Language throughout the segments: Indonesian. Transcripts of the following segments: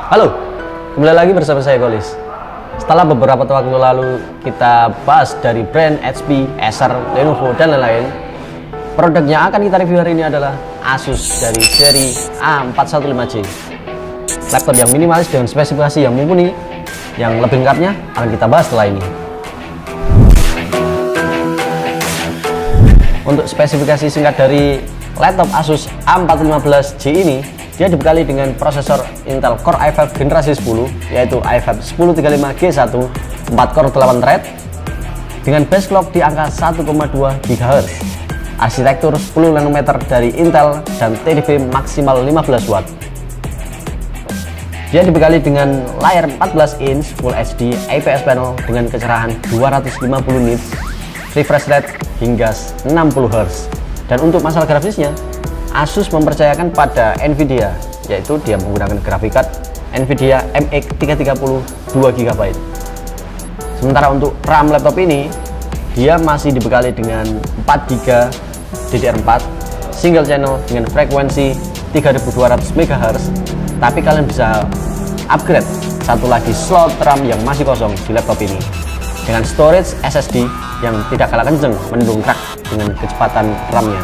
Halo, kembali lagi bersama saya Golis. Setelah beberapa waktu lalu kita bahas dari brand HP, Acer, Lenovo, dan lain-lain, produk yang akan kita review hari ini adalah Asus dari seri A415J. Laptop yang minimalis dengan spesifikasi yang mumpuni. Yang lebih lengkapnya akan kita bahas setelah ini. Untuk spesifikasi singkat dari laptop Asus A415J ini, dia dibekali dengan prosesor Intel Core i5 generasi 10, yaitu i5 1035G1, 4 core 8 thread, dengan base clock di angka 1,2 GHz, arsitektur 10 nanometer dari Intel, dan TDP maksimal 15 watt. Dia dibekali dengan layar 14 inch Full HD IPS panel dengan kecerahan 250 nits, refresh rate hingga 60 Hz. Dan untuk masalah grafisnya, Asus mempercayakan pada Nvidia, yaitu dia menggunakan grafik card Nvidia MX 330 2GB. Sementara untuk RAM laptop ini, dia masih dibekali dengan 4GB DDR4 single channel dengan frekuensi 3200 MHz. Tapi kalian bisa upgrade satu lagi slot RAM yang masih kosong di laptop ini dengan storage SSD yang tidak kalah kenceng mendongkrak dengan kecepatan RAM-nya.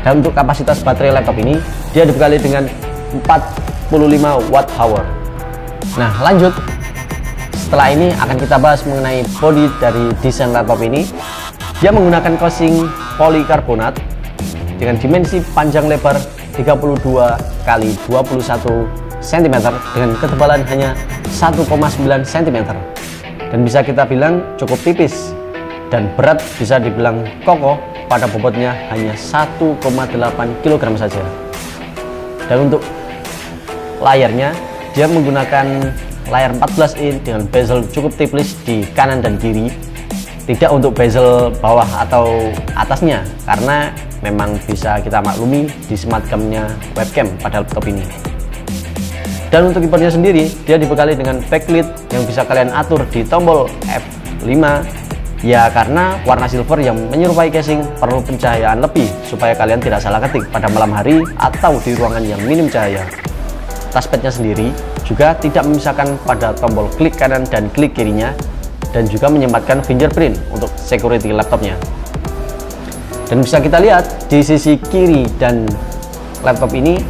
Dan untuk kapasitas baterai laptop ini, dia dibekali dengan 45 Wh. Nah, lanjut. Setelah ini akan kita bahas mengenai body dari desain laptop ini. Dia menggunakan casing polikarbonat dengan dimensi panjang lebar 32 x 21 cm dengan ketebalan hanya 1,9 cm. Dan bisa kita bilang cukup tipis. Dan berat bisa dibilang kokoh, pada bobotnya hanya 1,8 kg saja. Dan untuk layarnya, dia menggunakan layar 14 inch dengan bezel cukup tipis di kanan dan kiri, tidak untuk bezel bawah atau atasnya, karena memang bisa kita maklumi di smart cam-nya webcam pada laptop ini. Dan untuk keyboardnya sendiri, dia dibekali dengan backlit yang bisa kalian atur di tombol F5. Ya, karena warna silver yang menyerupai casing perlu pencahayaan lebih supaya kalian tidak salah ketik pada malam hari atau di ruangan yang minim cahaya. Touchpadnya sendiri juga tidak memisahkan pada tombol klik kanan dan klik kirinya, dan juga menyempatkan fingerprint untuk security laptopnya. Dan bisa kita lihat di sisi kiri dan laptop ini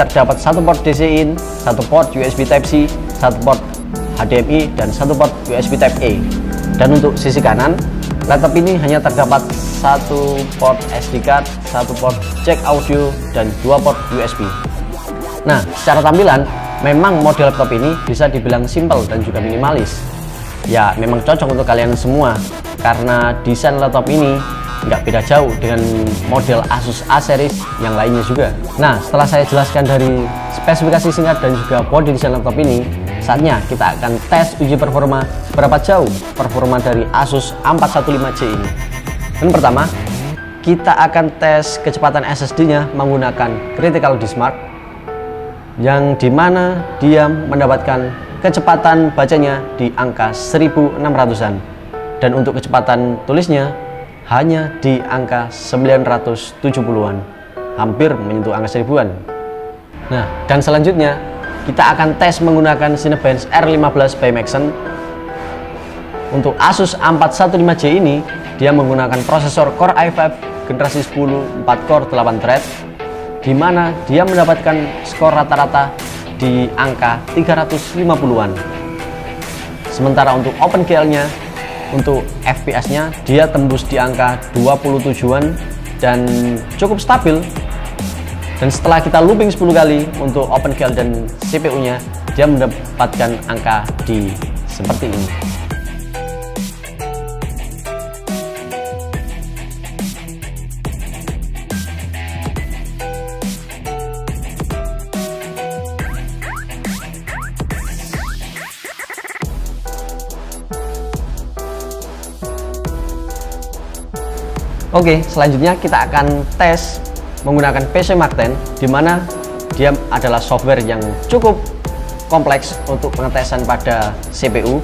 terdapat satu port DC in, satu port USB Type-C, satu port HDMI, dan satu port USB Type-A. Dan untuk sisi kanan, laptop ini hanya terdapat satu port SD card, satu port jack audio, dan dua port USB. Nah, secara tampilan, memang model laptop ini bisa dibilang simple dan juga minimalis. Ya, memang cocok untuk kalian semua, karena desain laptop ini nggak beda jauh dengan model Asus A series yang lainnya juga. Nah, setelah saya jelaskan dari spesifikasi singkat dan juga body desain laptop ini, saatnya kita akan tes uji performa seberapa jauh performa dari Asus A415J ini. Dan pertama, kita akan tes kecepatan SSD-nya menggunakan Critical Disk Mark, yang dimana dia mendapatkan kecepatan bacanya di angka 1600-an, dan untuk kecepatan tulisnya hanya di angka 970-an, hampir menyentuh angka 1000-an. Nah, dan selanjutnya kita akan tes menggunakan Cinebench R15 by Maxon. Untuk Asus A415J ini, dia menggunakan prosesor Core i5 generasi 10, 4 core 8 thread, di mana dia mendapatkan skor rata-rata di angka 350-an. Sementara untuk OpenGL-nya, untuk FPS-nya, dia tembus di angka 27-an dan cukup stabil. Dan setelah kita looping 10 kali untuk OpenGL dan CPU-nya, dia mendapatkan angka di seperti ini. Oke, selanjutnya kita akan tes menggunakan PC Mark X, di mana dia adalah software yang cukup kompleks untuk pengetesan pada CPU,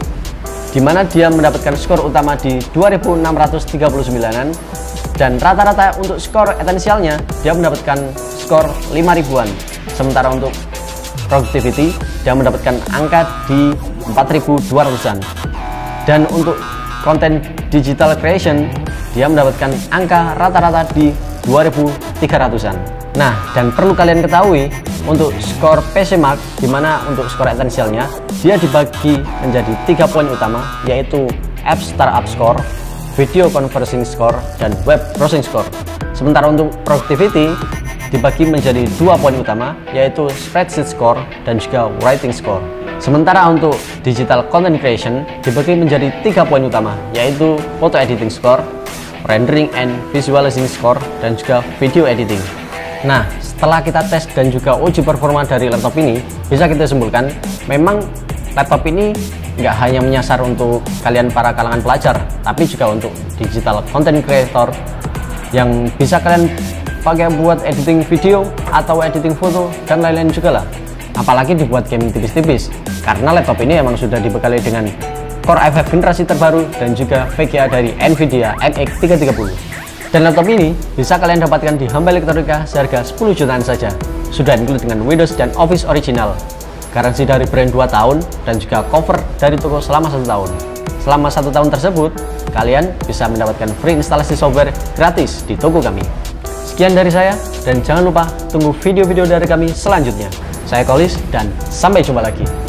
di mana dia mendapatkan skor utama di 2639-an, dan rata-rata untuk skor esensialnya dia mendapatkan skor 5000-an. Sementara untuk productivity dia mendapatkan angka di 4.200-an. Dan untuk konten digital creation dia mendapatkan angka rata-rata di 2.300-an. Nah, dan perlu kalian ketahui untuk skor PC Mark, dimana untuk skor esensialnya dia dibagi menjadi 3 poin utama, yaitu App Startup Score, Video Conversing Score, dan Web Browsing Score. Sementara untuk Productivity dibagi menjadi 2 poin utama, yaitu Spreadsheet Score dan juga Writing Score. Sementara untuk Digital Content Creation dibagi menjadi 3 poin utama, yaitu Photo Editing Score, Rendering and Visualizing Score, dan juga Video Editing. Nah, setelah kita tes dan juga uji performa dari laptop ini, bisa kita simpulkan memang laptop ini nggak hanya menyasar untuk kalian para kalangan pelajar, tapi juga untuk digital content creator yang bisa kalian pakai buat editing video atau editing foto dan lain-lain juga lah. Apalagi dibuat game tipis-tipis, karena laptop ini emang sudah dibekali dengan Core i5 generasi terbaru dan juga VGA dari Nvidia RX 330. Dan laptop ini bisa kalian dapatkan di Hamba Elektronika seharga 10 jutaan saja. Sudah include dengan Windows dan Office original. Garansi dari brand 2 tahun dan juga cover dari toko selama 1 tahun. Selama 1 tahun tersebut, kalian bisa mendapatkan free instalasi software gratis di toko kami. Sekian dari saya, dan jangan lupa tunggu video-video dari kami selanjutnya. Saya Kolis dan sampai jumpa lagi.